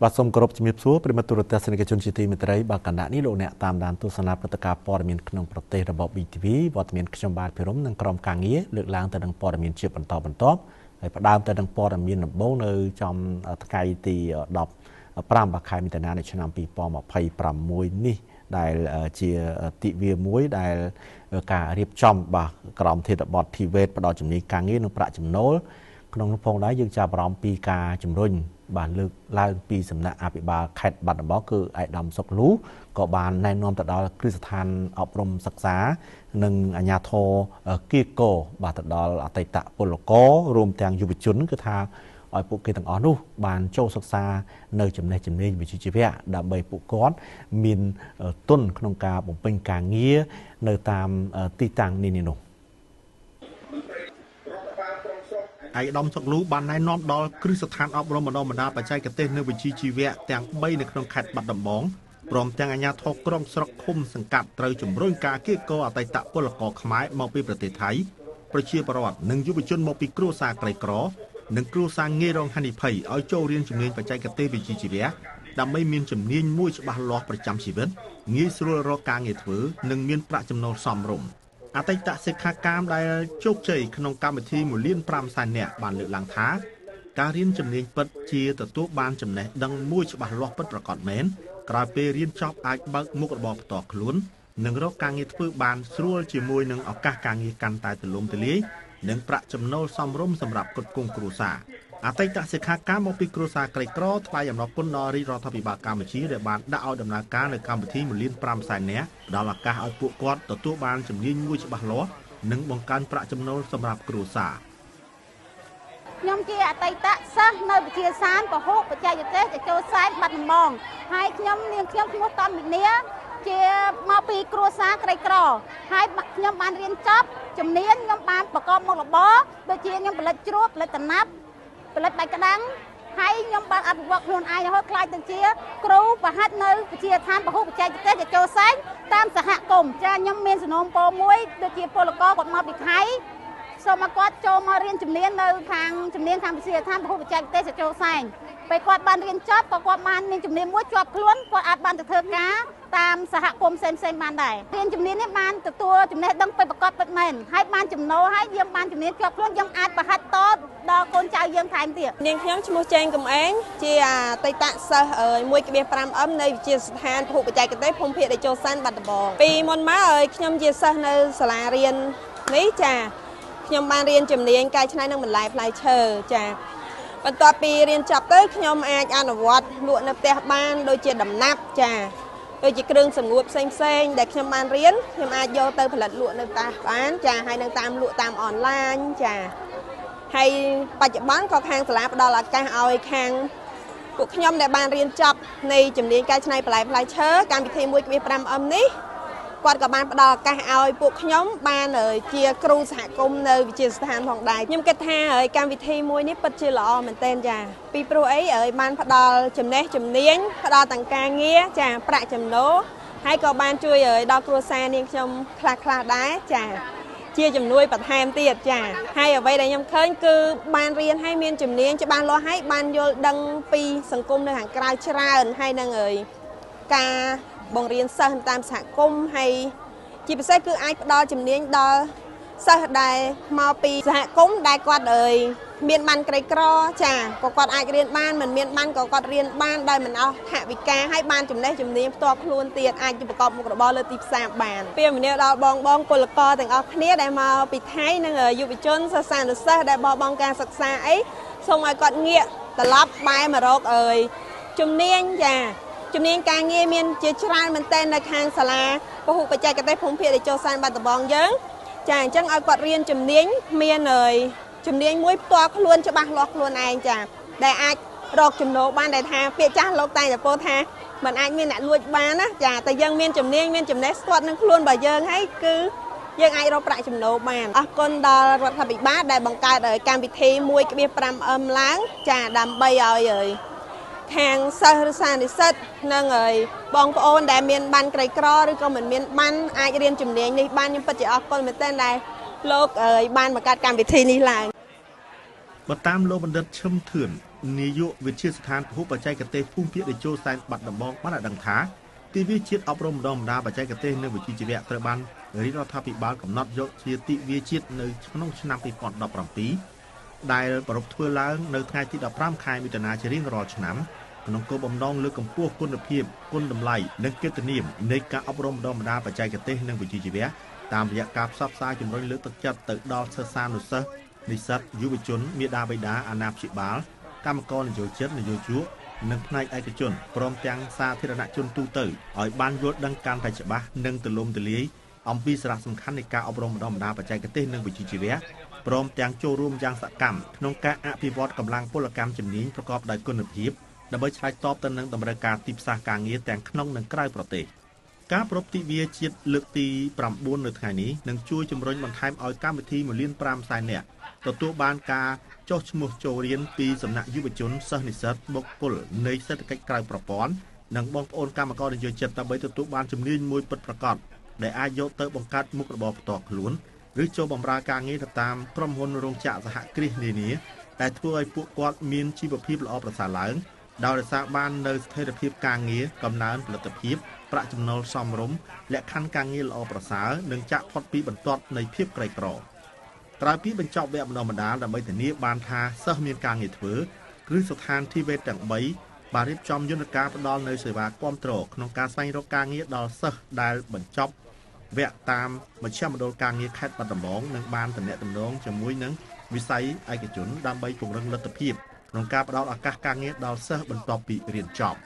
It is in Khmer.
បាទសូមគោរពជំរាបសួរប្រិមត្តទូរទស្សនិកជនជាទីមេត្រីបាទកណ្ដាលនេះលោកអ្នកតាមដានទស្សនាព្រឹត្តិការណ៍ព័ត៌មានក្នុងប្រទេសរបស់ BTV វត្តមានខ្ញុំបាទភិរមនិងក្រុមការងារលើកឡើងទៅនឹងព័ត៌មានជាបន្តបន្ទាប់ហើយផ្ដើមទៅនឹងព័ត៌មានដំបូងនៅចំថ្ងៃទី15ខែមិថុនាឆ្នាំ2026នេះដែលជាទិវាមួយដែលការរៀបចំបាទក្រមធាតុបទ TVET ផ្ដល់ជំនាញការងារនិងប្រាក់ចំណូលក្នុងនោះផងដែរយើងចាប់អារម្មណ៍ពីការជំរុញបានលើកឡើងពីសំណាក់អភិបាលខេត្តបាត់ដំបងគឺឯកឧត្តមសុកលូក៏បានណែនាំទៅដល់គ្រឹះស្ថានអប់រំសិក្សានិងអាជ្ញាធរគៀកោបាទទៅដល់អតីតពលកររួមទាំងយុវជនគឺថាឲ្យពួកគេទាំងអស់នោះបានចូលសិក្សានៅចំណេះជំនាញវិជ្ជាជីវៈដើម្បីពួកគាត់មានទុនក្នុងការបំពេញការងារនៅតាមទីតាំងនេះនោះឯកឧត្តមសុកលូបានណែនាំដល់គ្រឹះស្ថានអប់រំបណ្ដុះបណ្ដាលបច្ចេកទេសនៅវិជ្ជាជីវៈទាំង3នៅក្នុងខេត្តបាត់ដំបងព្រមទាំងអាជ្ញាធរក្រុងស្រុកឃុំសង្កាត់ត្រូវជំរុញការគៀកោអតីតពលករខ្មែរមកពីប្រទេសថៃប្រជាពលរដ្ឋនិងយុវជនមកពីគ្រួសារក្រីក្រនិងគ្រួសារងាយរងហានិភ័យឲ្យចូលរៀនជំនាញបច្ចេកទេសវិជ្ជាជីវៈដើម្បីមានជំនាញមួយច្បាស់លាស់ប្រចាំជីវិតងាយស្រួលរកការងារធ្វើនិងមានប្រាក់ចំណូលសមរម្យអតីតសិក្ខាកាមដែលជោគជ័យក្នុងកម្មវិធី1.5 លាននាក់បានលើកឡើងថាការរៀនជំនាញពិតជាទទួលបានចំណេះដឹងមួយច្បាស់លាស់ពិតប្រាកដមែនក្រោយពេលរៀនចប់អាចបើកមុខរបរផ្ទាល់ខ្លួននិងរកការងារធ្វើបានស្រួលជាមួយនឹងឱកាសការងារកាន់តែទូលំទូលាយនិងប្រាក់ចំណូលសមរម្យសម្រាប់គ្រប់គ្រងគ្រួសារអតីតសិក្ខាកាមមកពីគ្រួសារក្រីក្រថ្លែងអំណរគុណដល់រាជរដ្ឋាភិបាលកម្ពុជាដែលបានដាក់ឲ្យដំណើរការនៅកម្មវិធី1.5 លាននាក់ផ្ដល់ឱកាសឲ្យពួកគាត់ទទួលបានជំនាញមួយច្បាស់លាស់និងបង្កើនប្រាក់ចំណូលសម្រាប់គ្រួសារខ្ញុំជាអតីតសិស្សនៅវិទ្យាសាស្ត្របហុបច្ចេកទេសចូលសែនបាត់ដំបងហើយខ្ញុំឈ្មោះតំវិនាជាមកពីគ្រួសារក្រីក្រហើយខ្ញុំបានរៀនចប់ជំនាញខ្ញុំបានប្រកបមុខរបរដូចជាខ្ញុំផលិតជ្រក់ផលិតតំណាប់ផលិតបាយក្តាំងហើយខ្ញុំបានអភិវឌ្ឍខ្លួនឯងរហូតខ្លាយទៅជាគ្រូប្រហាត់នៅវិទ្យាស្ថានពហុបច្ចេកទេសចូលសែងតាមសហគមន៍ចាខ្ញុំមានសំណូមពរមួយដូចជាពលករគាត់មកពីថៃសូមឲ្យគាត់ចូលមករៀនជំនាញនៅខាងជំនាញខាងវិទ្យាស្ថានពហុបច្ចេកទេសចូលសែងពេលគាត់បានរៀនចប់ក៏គាត់បានមានជំនាញមួយជាប់ខ្លួនគាត់អាចបានទៅធ្វើការតាមសហគមន៍ផ្សេងៗបានដែររៀនជំនាញនេះបានទទួលចំណេះដឹងពិតប្រាកដពិតមែនហើយបានចំណូលហើយយើងបានជំនាញជាប់ខ្លួនយើងអាចប្រហាត់តដល់កូនចៅយើងថែមទៀតនាងខ្ញុំឈ្មោះចេងកំឯងជាអតីតសិស្ស 1.5M នៃវិទ្យាស្ថានពហុបច្ចេកទេសភូមិភាគតេជោសានបាត់ដំបងពីមុនមកខ្ញុំជាសិស្សនៅសាលារៀននេះចាខ្ញុំបានរៀនជំនាញកែច្នៃនិងបន្លែផ្លែឈើចាបន្ទាប់ពីរៀនចប់ទៅខ្ញុំអាចអនុវត្តលក់នៅផ្ទះបានដូចជាដំណាប់ចាដូចជាគ្រឿងសម្ងួតផ្សេងដែលខ្ញុំបានរៀនខ្ញុំអាចយកទៅផលិតលក់នៅផ្ទះបានចាហើយនឹងតាមលក់តាមអនឡាញចាហើយបច្ចុប្បន្នក៏ខាងសាលាផ្ដល់ឱកាសឲ្យខាងពួកខ្ញុំដែលបានរៀនចប់នៃជំនាញកែច្នៃបន្លែផ្លែឈើកម្មវិធី 1.5M នេះគាត់ក៏បានផ្ដល់ឱកាសឲ្យពួកខ្ញុំបានជាគ្រូសហគមន៍នៅវិទ្យាស្ថានផងដែរខ្ញុំគិតថាកម្មវិធីមួយនេះពិតជាល្អមែនទែនចាពីព្រោះអីបានផ្ដល់ចំណេះជំនាញផ្ដល់ទាំងការងារចាប្រាក់ចំណូលហើយក៏បានជួយដល់គ្រួសារនាងខ្ញុំខ្លះដែរចាជាជំនួយបន្ថែមទៀតចាហើយអ្វីដែលខ្ញុំឃើញគឺបានរៀនឲ្យមានជំនាញច្បាស់លាស់ហើយបានយល់ដឹងពីសង្គមនៅខាងក្រៅច្រើនហើយនឹងការបង្រៀនសិស្សតាមសហគមន៍ហើយជាពិសេសគឺអាចផ្ដល់ជំនាញដល់សិស្សដែលមកពីសហគមន៍ដែលគាត់មានបានក្រីក្រចាក៏គាត់អាចរៀនបានមិនមានបានក៏គាត់រៀនបានដោយមិនអស់ថវិកាហើយបានចំណេះជំនាញផ្ទាល់ខ្លួនទៀតអាចប្រកបមុខរបរលើទីផ្សារបានពីមនាដល់បងពលករទាំងអស់គ្នាដែលមកពីថៃនិងយុវជនសិស្សានុសិស្សដែលបង់ការសិក្សាអីសូមឲ្យគាត់ងាកត្រឡប់បែរមករកជំនាញចាជំនាញការងារមានជាច្រើនមែនទែននៅខាងសាលាពហុបច្ចេកទេសភូមិភាគតេជោសានបាត់ដំបងយើងចាអញ្ចឹងឲ្យគាត់រៀនជំនាញមានជំនាញមួយផ្ទាល់ខ្លួនច្បាស់លាស់ខ្លួនឯងចាដែលអាចរកចំណូលបានដែលថាពាក្យចាស់លោកតែងតែពោលថាมันអាចមានអ្នកលួចបានណាចាតែយើងមានជំនាញមានចំណេះស្ទាត់នឹងខ្លួនរបស់យើងហើយគឺយើងអាចរកប្រាក់ចំណូលបានអរគុណដល់រដ្ឋាភិបាលដែលបង្កើតកម្មវិធី 1.5M ឡើងចាដើម្បីឲ្យខាងសិស្សឬសានិសិទ្ធនិងបងប្អូនដែលមានបានក្រីក្រឬក៏មិនមានបានអាចរៀនជំនាញនេះបានខ្ញុំពិតជាអរគុណមែនទែនដែលលោកបានបង្កើតកម្មវិធីនេះឡើង បើតាមលោកបណ្ឌិតឈឹមធឿន នាយកវិទ្យាស្ថានពហុបច្ចេកទេសភូមិភាគតេជោសែនបាត់ដំបងបានឲ្យដឹងថាទិវាជាតិអប់រំបណ្ដុះបណ្ដាលបច្ចេកទេសនិងវិជ្ជាជីវៈត្រូវបានរាជរដ្ឋាភិបាលកំណត់យកជាទិវាជាតិនៅក្នុងឆ្នាំ2017ដែលប្រារព្ធធ្វើឡើងនៅថ្ងៃទី15ខែមិថុនាជារៀងរាល់ឆ្នាំក្នុងគោលបំណងលើកកម្ពស់គុណភាពគុណតម្លៃនិងកិត្តិនាមនៃការអប់រំបណ្ដុះបណ្ដាលបច្ចេកទេសនិងវិជ្ជាជីវៈតាមរយៈការផ្សព្វផ្សាយជំរុញលើកទឹកចិត្តទៅដល់សិស្សានុសិស្សនិស្សិតយុវជនមាតាបិតាអាណាព្យាបាលកម្មករនយោជិតនយោជកនិងផ្នែកឯកជនព្រមទាំងសាធារណជនទូទៅឲ្យបានយល់ដឹងកាន់តែច្បាស់និងទូលំទូលាយអំពីសារៈសំខាន់នៃការអប់រំបណ្ដុះបណ្ដាលបច្ចេកទេសនិងវិជ្ជាជីវៈព្រមទាំងចូលរួមយ៉ាងសកម្មក្នុងការអភិវឌ្ឍកម្លាំងពលកម្មជំនាញប្រកបដោយគុណភាពដើម្បីឆ្លើយតបទៅនឹងតម្រូវការទីផ្សារការងារទាំងក្នុងនិងក្រៅប្រទេសការប្រពៃទិវាជាតិលើកទី9នៅថ្ងៃនេះនឹងជួយជំរុញបន្ថែមឲ្យកម្មវិធី1.5 លាននាក់ទទួលបានការចុះឈ្មោះចូលរៀនពីសំណាក់យុវជនសិស្សនិស្សិតបុគ្គលនៃសេដ្ឋកិច្ចក្រៅប្រព័ន្ធនិងបងប្អូនកម្មករនយោជិតដើម្បីទទួលបានជំនាញមួយពិតប្រាកដដែលអាចយកទៅបង្កើតមុខរបរផ្ទាល់ខ្លួនឬចូលបម្រើការងារទៅតាមក្រុមហ៊ុនរោងចក្រសហគ្រាសនានាដែលធ្វើឲ្យពួកគាត់មានជីវភាពល្អប្រសើរឡើងដោយរក្សាបាននូវស្ថិរភាពការងារកំណើនផលិតភាពប្រាក់ចំណូលសមរម្យលក្ខខណ្ឌការងារល្អប្រសើរនិងចាក់ផុតពីបន្ទាត់នៃភាពក្រីក្រក្រៅពីបញ្ចប់វគ្គបណ្ដុះបណ្ដាលដើម្បីធានាបានថាសិស្សមានការងារធ្វើគ្រឹះស្ថានធីវេតទាំង3បានរៀបចំយន្តការផ្ដល់នូវសេវាគាំទ្រក្នុងការស្វែងរកការងារដល់សិស្សដែលបញ្ចប់វគ្គតាមមជ្ឈមណ្ឌលការងារខេត្តបាត់ដំបងនិងបានទំនាក់ទំនងជាមួយនឹងវិស័យឯកជនដើម្បីពង្រឹងលទ្ធភាពក្នុងការផ្ដល់ឱកាសការងារដល់សិស្សបន្ទាប់ពីរៀនចប់